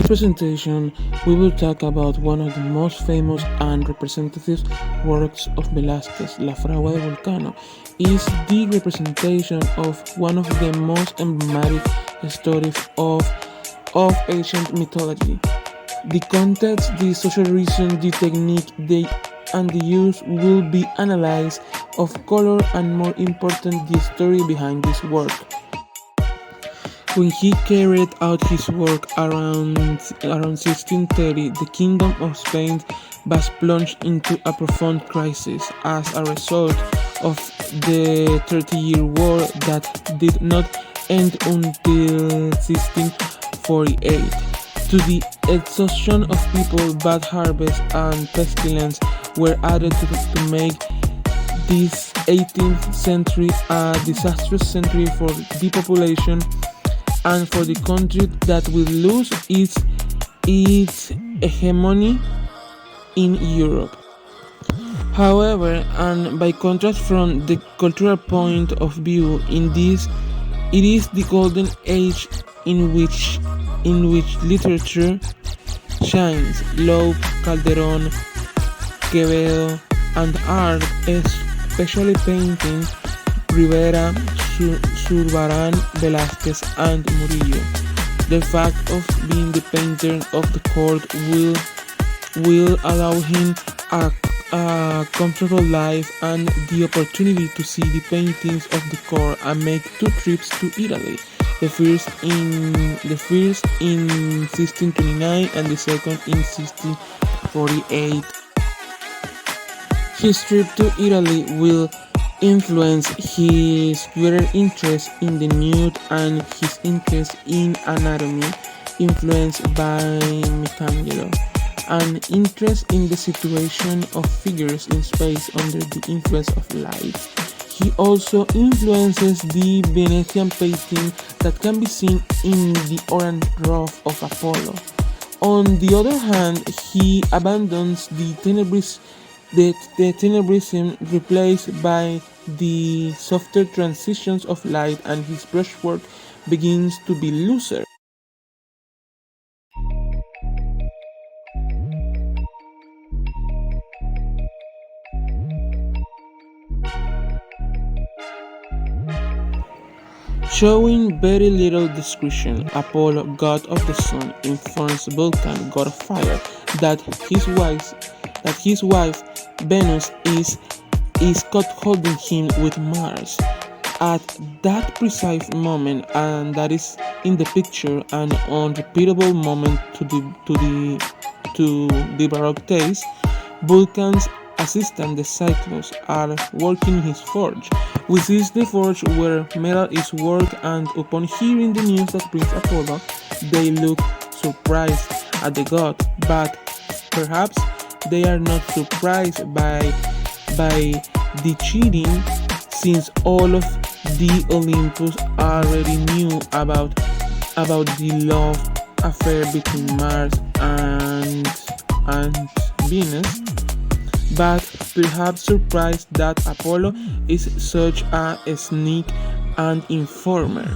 presentation, we will talk about one of the most famous and representative works of Velázquez, La Fragua de Vulcano. Is the representation of one of the most emblematic stories of ancient mythology. The context, the social reason, the technique, and the use will be analyzed of color and more important the story behind this work. When he carried out his work around 1630, the Kingdom of Spain was plunged into a profound crisis as a result of the 30-year War that did not end until 1648. To the exhaustion of people, bad harvests and pestilence were added to make this 18th century a disastrous century for the population and for the country that will lose its hegemony in Europe. However, and by contrast from the cultural point of view, it is the golden age in which literature shines. Loeb, Calderón, Quevedo, and art, especially painting, Rivera, Zurbarán, Velázquez, and Murillo. The fact of being the painter of the court will allow him a comfortable life and the opportunity to see the paintings of the court and make 2 trips to Italy. The first in 1629 and the second in 1648. His trip to Italy will influence his greater interest in the nude and his interest in anatomy, influenced by Michelangelo, an interest in the situation of figures in space under the influence of light. He also influences the Venetian painting that can be seen in the orange roof of Apollo. On the other hand, he abandons the tenebrism replaced by the softer transitions of light, and his brushwork begins to be looser. Showing very little discretion, Apollo, god of the sun, informs Vulcan, god of fire, that his wife Venus is caught holding him with Mars. At that precise moment, and that is in the picture, an unrepeatable moment to the Baroque taste, Vulcan's assistant, the Cyclops, are working his forge. We see the forge where metal is worked, and upon hearing the news that brings Apollo, they look surprised at the god, but perhaps they are not surprised by the cheating, since all of the Olympus already knew about the love affair between Mars and Venus, but perhaps surprised that Apollo is such a sneak and informer.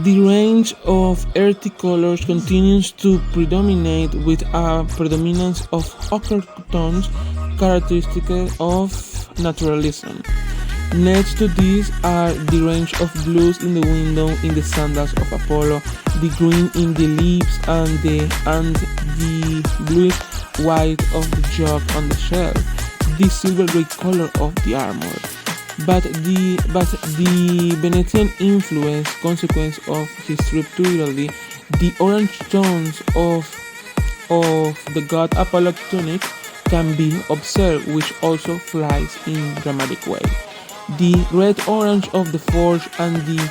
The range of earthy colors continues to predominate, with a predominance of ochre tones characteristic of naturalism. Next to these are the range of blues in the window in the sandals of Apollo, the green in the leaves, and the bluish white of the jug on the shelf, the silver gray color of the armor. But the Venetian influence, consequence of his trip to Italy, the orange tones of the god Apollo tunic can be observed, which also flies in dramatic way. The red-orange of the forge and the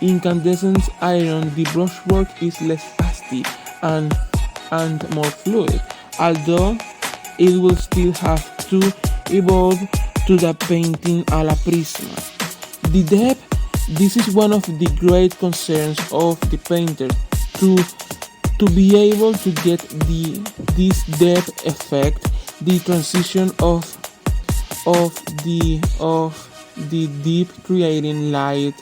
incandescent iron, the brushwork is less fast and more fluid, although it will still have to evolve to the painting a la prisma. The depth, this is one of the great concerns of the painter, to be able to get this depth effect, the transition of the deep creating light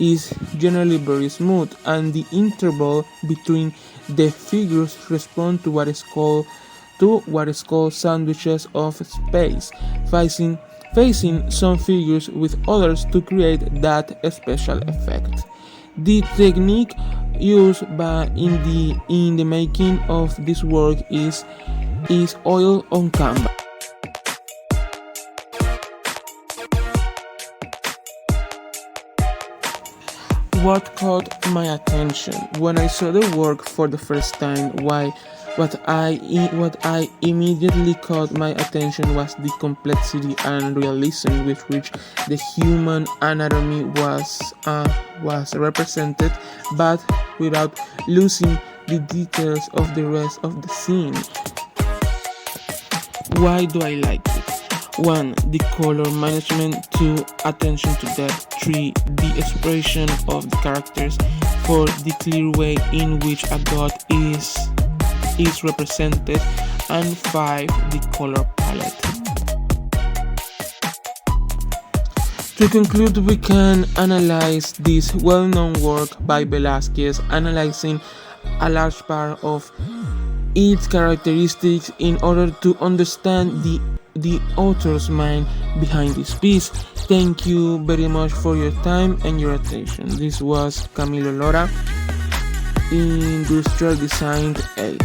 is generally very smooth, and the interval between the figures respond to what is called sandwiches of space, facing some figures with others to create that special effect. The technique used in the making of this work is oil on canvas. What caught my attention when I saw the work for the first time? What I immediately caught my attention was the complexity and realism with which the human anatomy was represented, but without losing the details of the rest of the scene. Why do I like it? 1. The color management. 2. Attention to depth. 3. The expression of the characters. 4. The clear way in which a god is represented. And 5. The color palette. To conclude, we can analyze this well-known work by Velázquez, analyzing a large part of its characteristics in order to understand the author's mind behind this piece. Thank you very much for your time and your attention. This was Camilo Lora, Industrial Design 8.